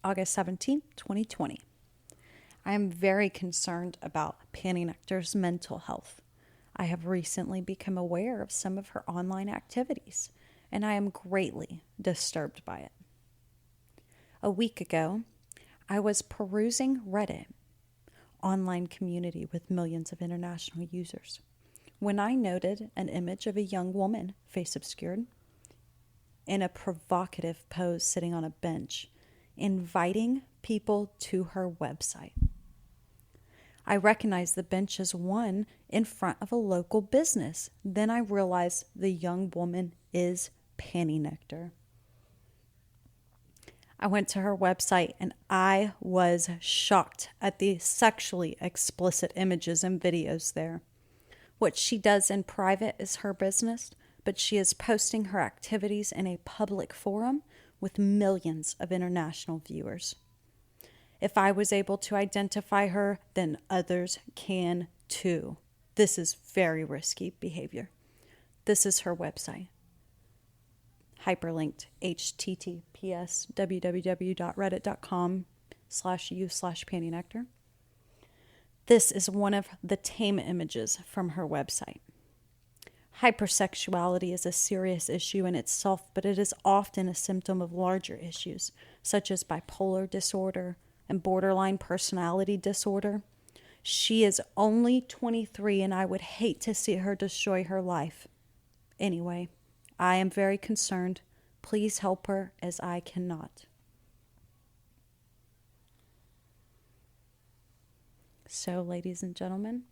August 17th, 2020. I am very concerned about PantyNectar's mental health. I have recently become aware of some of her online activities, and I am greatly disturbed by it. A week ago, I was perusing Reddit, online community with millions of international users, when I noted an image of a young woman, face obscured, in a provocative pose sitting on a bench, inviting people to her website. I recognized the bench as one in front of a local business. Then I realized the young woman is PantyNectar. I went to her website and I was shocked at the sexually explicit images and videos there. What she does in private is her business, but she is posting her activities in a public forum with millions of international viewers. If I was able to identify her, then others can too. This is very risky behavior. This is her website. Hyperlinked https www.reddit.com/you/PantyNectar. This is one of the tame images from her website. Hypersexuality is a serious issue in itself, but it is often a symptom of larger issues, such as bipolar disorder and borderline personality disorder. She is only 23, and I would hate to see her destroy her life. Anyway, I am very concerned. Please help her, as I cannot. So, ladies and gentlemen,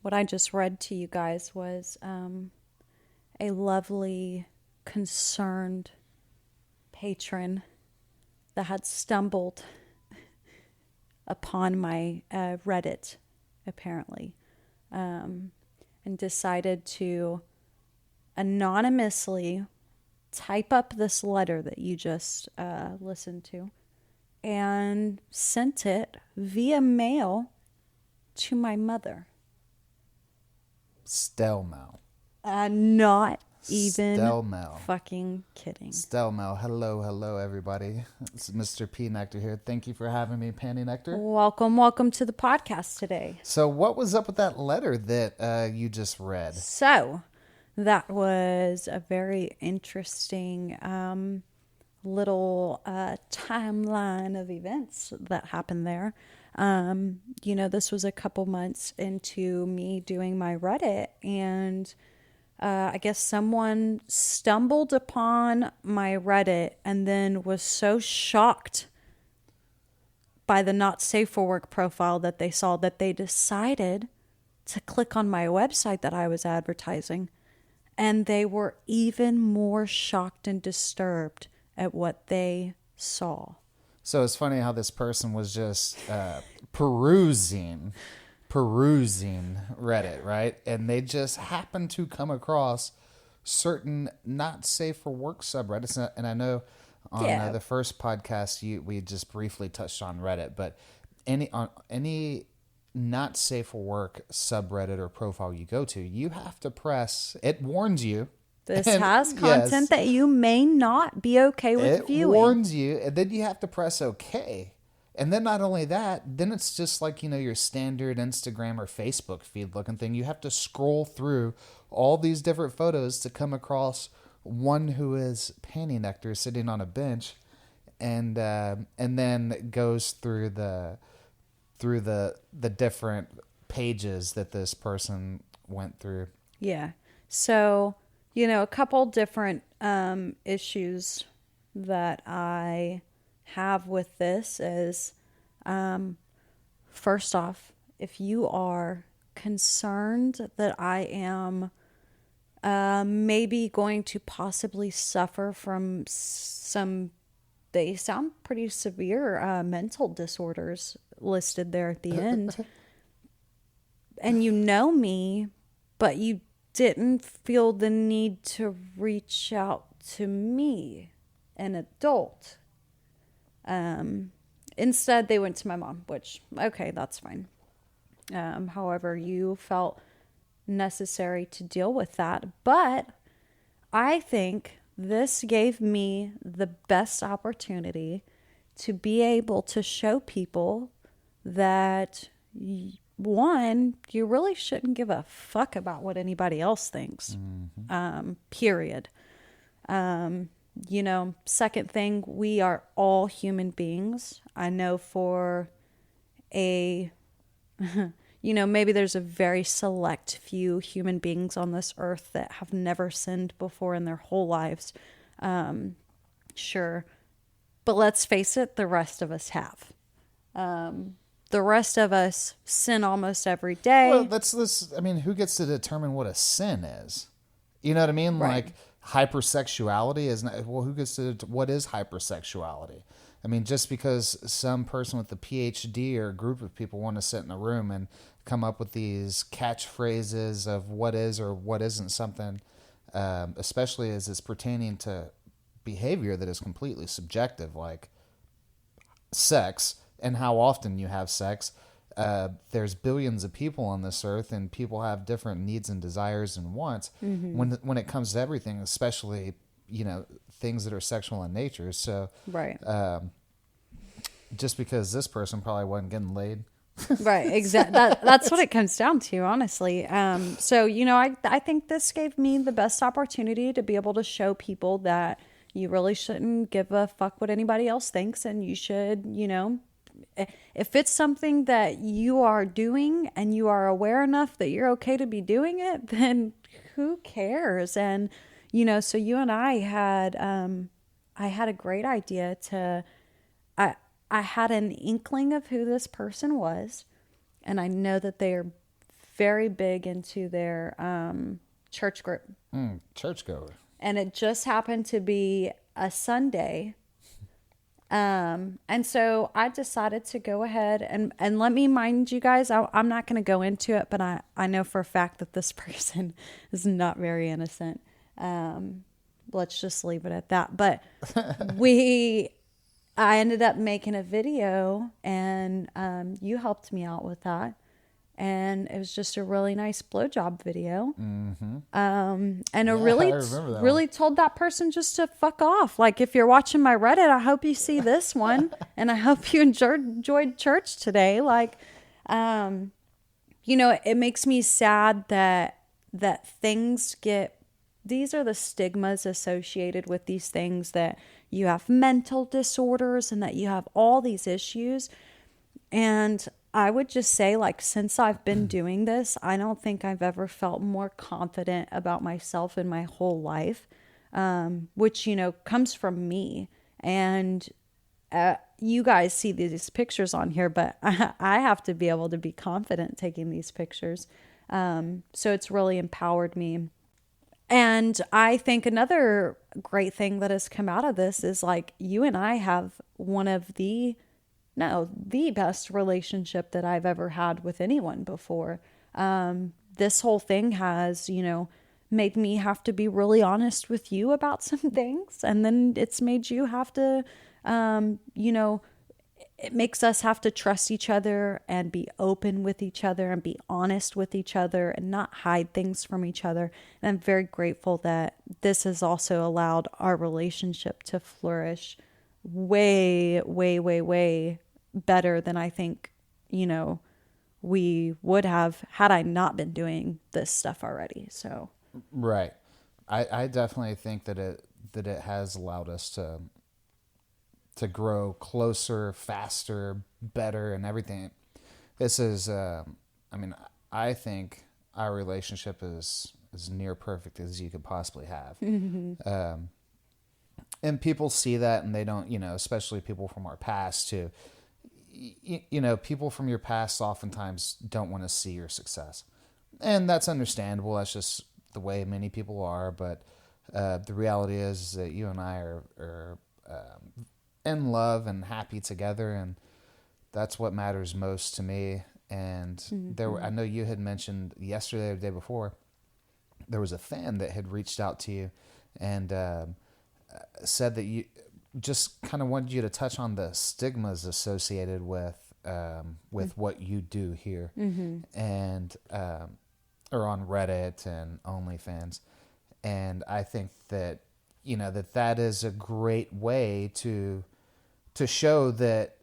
what I just read to you guys was a lovely, concerned patron that had stumbled upon my Reddit, apparently, and decided to anonymously type up this letter that you just listened to and sent it via mail to my mother. Stelmel. Not even Stelmel. fucking kidding. Stelmel. Hello, everybody. It's Mr. PNectar here. Thank you for having me, PantyNectar. Welcome to the podcast today. So what was up with that letter that you just read? So that was a very interesting little timeline of events that happened there. This was a couple months into me doing my Reddit, and I guess someone stumbled upon my Reddit and then was so shocked by the not safe for work profile that they saw that they decided to click on my website that I was advertising. And they were even more shocked and disturbed at what they saw. So it's funny how this person was just perusing Reddit, right? And they just happened to come across certain not safe for work subreddits. And I know on the first podcast we just briefly touched on Reddit, but any not safe for work subreddit or profile you go to, you have to press, it warns you. This has content that you may not be okay with viewing. It warns you, and then you have to press OK. And then not only that, then it's just like, your standard Instagram or Facebook feed looking thing. You have to scroll through all these different photos to come across one who is PantyNectar sitting on a bench, and then goes through the different pages that this person went through. Yeah. So, a couple different issues that I have with this is, first off, if you are concerned that I am maybe going to possibly suffer from some, they sound pretty severe mental disorders listed there at the end, and you know me, but you didn't feel the need to reach out to me, an adult. Instead, they went to my mom, which, okay, that's fine. However, you felt necessary to deal with that. But I think this gave me the best opportunity to be able to show people that, one, you really shouldn't give a fuck about what anybody else thinks, period. Second thing, we are all human beings. I know for a, maybe there's a very select few human beings on this earth that have never sinned before in their whole lives. Sure. But let's face it, the rest of us have. The rest of us sin almost every day. Well, that's this. I mean, who gets to determine what a sin is? You know what I mean? Right. Like hypersexuality is not. Well, who gets to what is hypersexuality? I mean, just because some person with a PhD or a group of people want to sit in a room and come up with these catchphrases of what is or what isn't something, especially as it's pertaining to behavior that is completely subjective, like sex and how often you have sex. There's billions of people on this earth, and people have different needs and desires and wants. When it comes to everything, especially things that are sexual in nature. So Right. Just because this person probably wasn't getting laid. Right, exactly. That's what it comes down to, honestly. So, I think this gave me the best opportunity to be able to show people that you really shouldn't give a fuck what anybody else thinks, and you should, if it's something that you are doing and you are aware enough that you're okay to be doing it, then who cares? And, so you and I had a great idea I had an inkling of who this person was, and I know that they are very big into their church group. Churchgoer. And it just happened to be a Sunday. And so I decided to go ahead and let me mind you guys, I'm not going to go into it, but I know for a fact that this person is not very innocent. Let's just leave it at that. But I ended up making a video, and you helped me out with that. And it was just a really nice blowjob video. And it really told that person just to fuck off. Like, if you're watching my Reddit, I hope you see this one. And I hope you enjoyed church today. Like, it makes me sad that these are the stigmas associated with these things, that you have mental disorders and that you have all these issues. And I would just say, like, since I've been doing this, I don't think I've ever felt more confident about myself in my whole life, which, comes from me. And you guys see these pictures on here, but I have to be able to be confident taking these pictures. So it's really empowered me. And I think another great thing that has come out of this is, like, you and I have one of the best relationship that I've ever had with anyone before. This whole thing has, made me have to be really honest with you about some things. And then it's made you have to, it makes us have to trust each other and be open with each other and be honest with each other and not hide things from each other. And I'm very grateful that this has also allowed our relationship to flourish way, way, way, way better than I think, we would have had I not been doing this stuff already. So, right. I definitely think that it has allowed us to grow closer, faster, better, and everything. This is, I think our relationship is as near perfect as you could possibly have. And people see that, and they don't, especially people from our past too. People from your past oftentimes don't want to see your success. And that's understandable. That's just the way many people are. But the reality is that you and I are in love and happy together, and that's what matters most to me. And I know you had mentioned yesterday or the day before, there was a fan that had reached out to you and said that you just kind of wanted you to touch on the stigmas associated with what you do here, and or on Reddit and OnlyFans. And I think that that is a great way to to show that,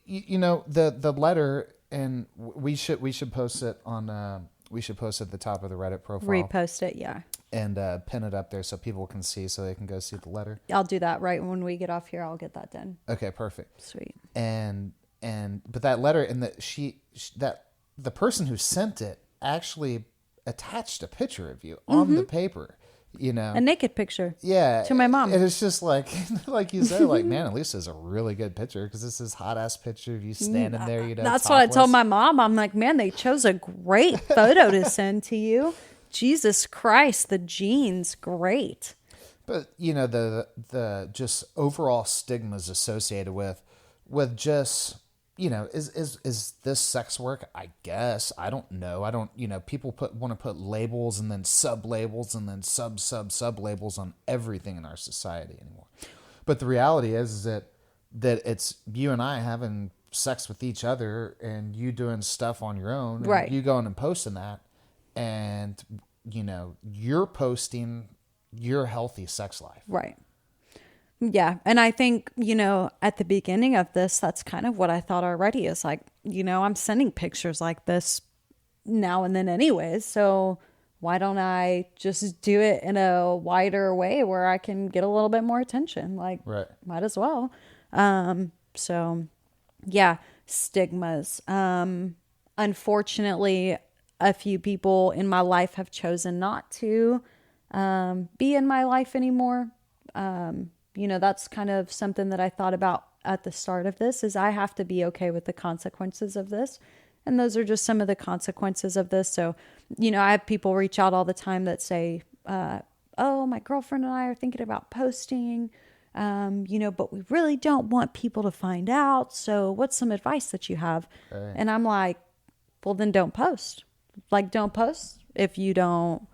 the letter, and we should post it on, we should post it at the top of the Reddit profile. Repost it, yeah. And pin it up there so people can see, so they can go see the letter. I'll do that right when we get off here. I'll get that done. Okay, perfect. Sweet. But that letter, and the person who sent it actually attached a picture of you on the paper, a naked picture. Yeah, to my mom. And it's just like you said, like, man, at least it's a really good picture, because this is hot ass picture of you standing there. That's topless. what I told my mom. I'm like, man, they chose a great photo to send to you. Jesus Christ, the jeans, great. But the just overall stigmas associated with just, is this sex work? I guess. I don't know. I don't, people want to put labels and then sub labels and then sub labels on everything in our society anymore. But the reality is that it's you and I having sex with each other, and you doing stuff on your own, and right? You going and posting that, and you're posting your healthy sex life, right? Yeah. And I think, at the beginning of this, that's kind of what I thought already, is like, I'm sending pictures like this now and then anyways. So why don't I just do it in a wider way where I can get a little bit more attention? Like, right. Might as well. So yeah, stigmas. Unfortunately, a few people in my life have chosen not to be in my life anymore. That's kind of something that I thought about at the start of this, is I have to be okay with the consequences of this. And those are just some of the consequences of this. So, I have people reach out all the time that say, oh, my girlfriend and I are thinking about posting, but we really don't want people to find out. So what's some advice that you have? Right. And I'm like, well, then don't post. Like, don't post if you don't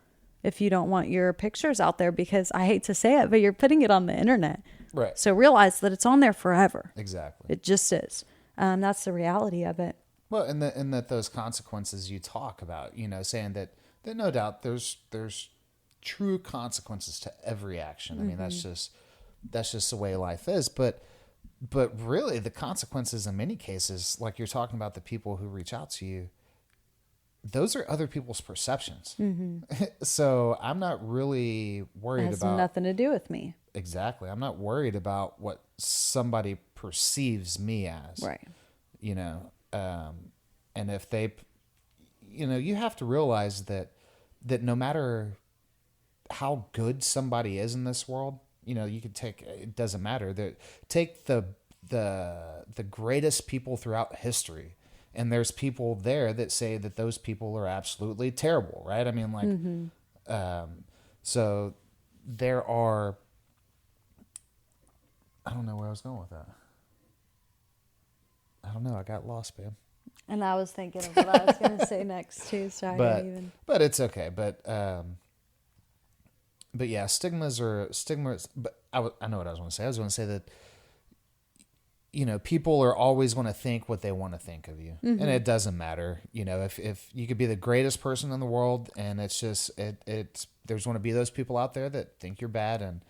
want your pictures out there, because I hate to say it, but you're putting it on the internet. Right. So realize that it's on there forever. Exactly. It just is. That's the reality of it. Well, and that those consequences you talk about, saying that no doubt there's true consequences to every action. I mean, that's just the way life is. But really, the consequences in many cases, like you're talking about, the people who reach out to you, those are other people's perceptions. So I'm not really worried about... It has nothing to do with me. Exactly. I'm not worried about what somebody perceives me as. Right. And if they... you have to realize that no matter how good somebody is in this world, you could take... It doesn't matter. Take the greatest people throughout history, and there's people there that say that those people are absolutely terrible, right? I mean, like, so there are, I don't know where I was going with that. I don't know. I got lost, babe. And I was thinking of what I was going to say next too. So I didn't even. But it's okay. But yeah, stigmas. But I know what I was going to say. I was going to say that, people are always going to think what they want to think of you. And it doesn't matter. If you could be the greatest person in the world, and it's just, there's going to be those people out there that think you're bad. And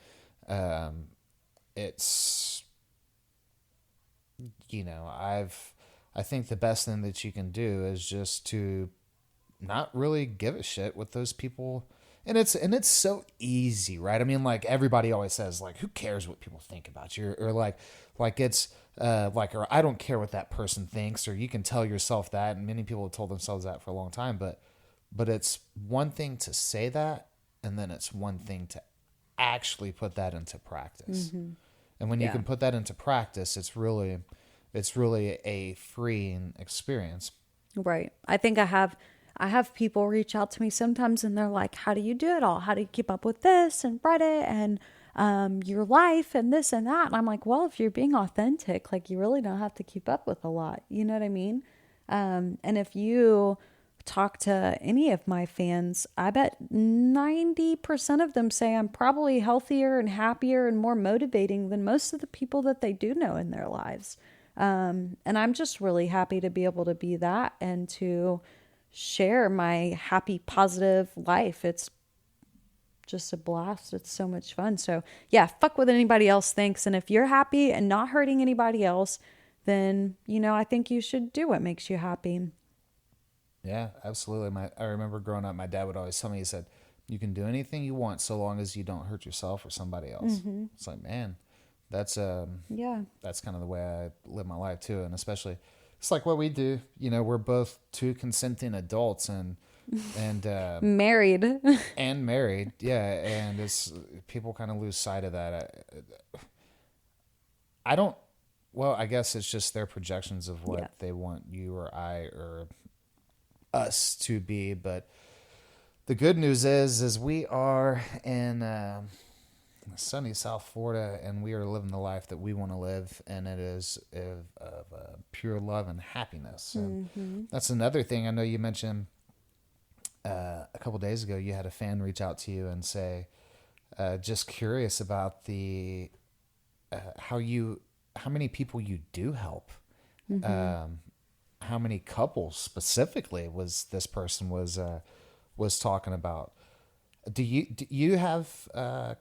I think the best thing that you can do is just to not really give a shit what those people... And it's so easy, right? I mean, like, everybody always says, like, who cares what people think about you? Or like it's or I don't care what that person thinks, or you can tell yourself that. And many people have told themselves that for a long time, but it's one thing to say that, and then it's one thing to actually put that into practice. And when you can put that into practice, it's really a freeing experience. Right. I think I have people reach out to me sometimes, and they're like, how do you do it all? How do you keep up with this and Reddit and your life and this and that? And I'm like, well, if you're being authentic, like, you really don't have to keep up with a lot. You know what I mean? And if you talk to any of my fans, I bet 90% of them say I'm probably healthier and happier and more motivating than most of the people that they do know in their lives. And I'm just really happy to be able to be that and to share my happy, positive life. It's just a blast. It's so much fun. So yeah, fuck what anybody else thinks. And if you're happy and not hurting anybody else, then, I think you should do what makes you happy. Yeah, absolutely. I remember growing up, my dad would always tell me, he said, you can do anything you want so long as you don't hurt yourself or somebody else. Mm-hmm. It's like, man, that's kind of the way I live my life too. And especially, it's like what we do, we're both two consenting adults and married. And married. Yeah. And people kind of lose sight of that. I guess it's just their projections of what they want you or I or us to be. But the good news is we are in sunny South Florida, and we are living the life that we want to live, and it is of pure love and happiness. And that's another thing. I know you mentioned a couple days ago you had a fan reach out to you and say, just curious about the how many people you do help. How many couples specifically this person was talking about. Do you have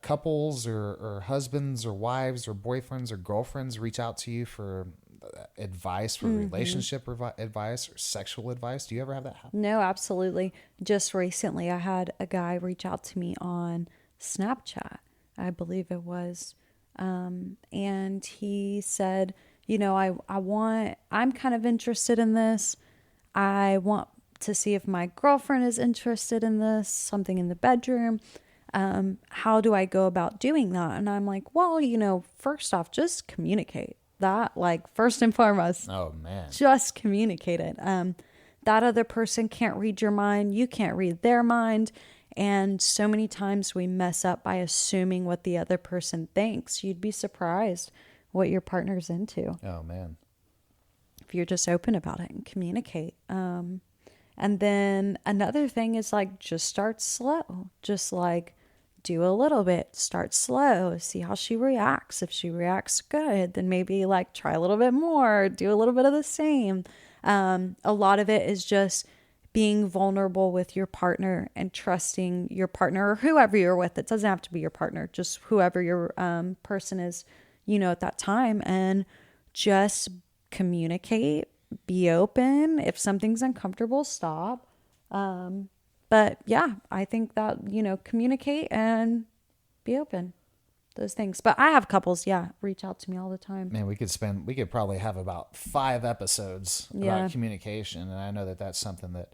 couples or husbands or wives or boyfriends or girlfriends reach out to you for advice, for relationship advice or sexual advice? Do you ever have that happen? No, absolutely. Just recently I had a guy reach out to me on Snapchat, I believe it was. And he said, I'm kind of interested in this. I want to see if my girlfriend is interested in this, something in the bedroom. How do I go about doing that? And I'm like, well, first off, just communicate that, like, first and foremost. Oh man. Just communicate it. That other person can't read your mind. You can't read their mind. And so many times we mess up by assuming what the other person thinks. You'd be surprised what your partner's into. Oh man. If you're just open about it and communicate. And then another thing is, like, just start slow. Just like do a little bit, start slow, see how she reacts. If she reacts good, then maybe like try a little bit more, do a little bit of the same. A lot of it is just being vulnerable with your partner and trusting your partner or whoever you're with. It doesn't have to be your partner, just whoever your person is, at that time, and just communicate, be open. If something's uncomfortable, stop. But yeah, I think that, communicate and be open, those things. But I have couples, reach out to me all the time. Man, we could probably have about 5 episodes about communication. And I know that that's something that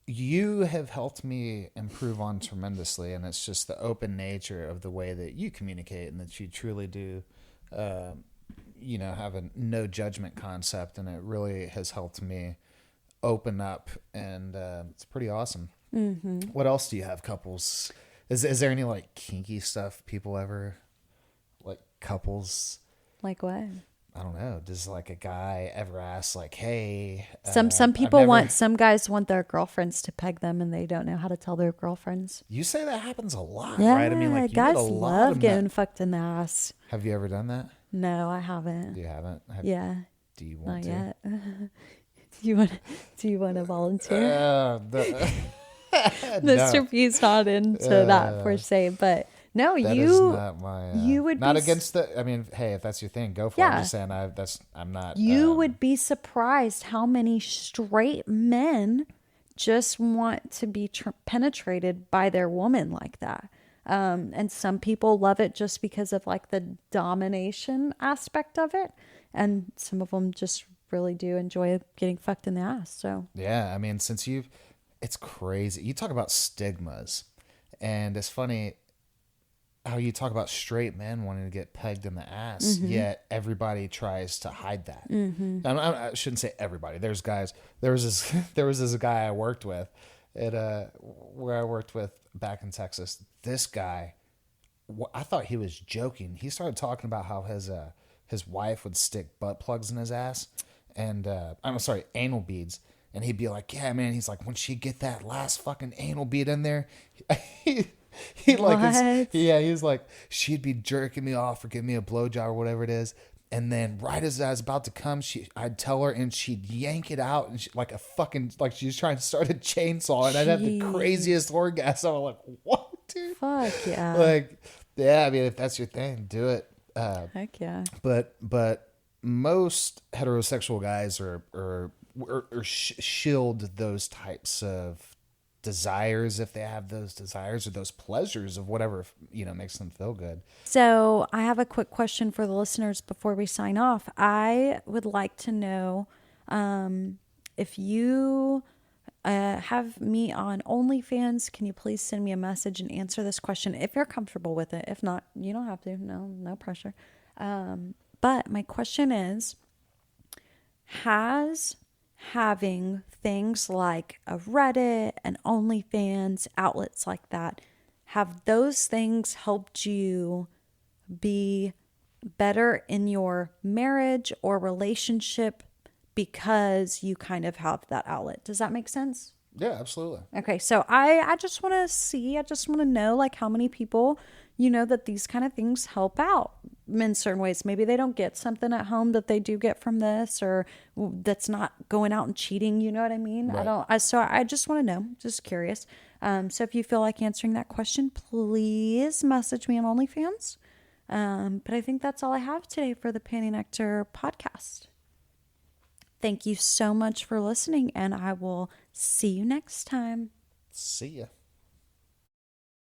you have helped me improve on tremendously. And it's just the open nature of the way that you communicate and that you truly do, have a no judgment concept. And it really has helped me open up, and it's pretty awesome. What else do you have couples? Is there any like kinky stuff people ever, like, couples? Like what? I don't know. Does like a guy ever ask like, hey, some guys want their girlfriends to peg them, and they don't know how to tell their girlfriends. You say that happens a lot, yeah, right? I mean, like, guys love getting fucked in the ass. Have you ever done that? No, I haven't. You haven't? Yeah. Do you want Not to? yet. Do you want to volunteer? Mr. P's not into that per se, but no, that you is not my, you would not be against the. I mean, hey, if that's your thing, go for it. I'm just saying, I'm not. You would be surprised how many straight men just want to be penetrated by their woman like that. And some people love it just because of like the domination aspect of it, and some of them just really do enjoy getting fucked in the ass. So yeah, I mean, it's crazy. You talk about stigmas, and it's funny how you talk about straight men wanting to get pegged in the ass, yet everybody tries to hide that. I shouldn't say everybody. There's guys. There was this guy I worked with where I worked with back in Texas. This guy, I thought he was joking. He started talking about how his wife would stick butt plugs in his ass. And I'm sorry, anal beads. And he'd be like, yeah, man. He's like, when she get that last fucking anal bead in there, he's like, she'd be jerking me off or giving me a blowjob or whatever it is. And then right as I was about to come, I'd tell her, and she'd yank it out, and like a fucking, like she was trying to start a chainsaw, and I'd have the craziest Jeez. orgasm. I'm like, what, dude? Fuck yeah. Like, yeah, I mean, if that's your thing, do it. Heck yeah. But most heterosexual guys shield those types of desires, if they have those desires or those pleasures of whatever, makes them feel good. So I have a quick question for the listeners before we sign off. I would like to know if you have me on OnlyFans, can you please send me a message and answer this question if you're comfortable with it? If not, you don't have to. No pressure. But my question is, has having things like a Reddit and OnlyFans, outlets like that, have those things helped you be better in your marriage or relationship because you kind of have that outlet? Does that make sense? Yeah, absolutely. Okay, so I just want to know like how many people that these kind of things help out in certain ways. Maybe they don't get something at home that they do get from this, or that's not going out and cheating. You know what I mean? Right. So I just want to know, just curious. So if you feel like answering that question, please message me on OnlyFans. But I think that's all I have today for the PantyNectar podcast. Thank you so much for listening, and I will see you next time. See ya.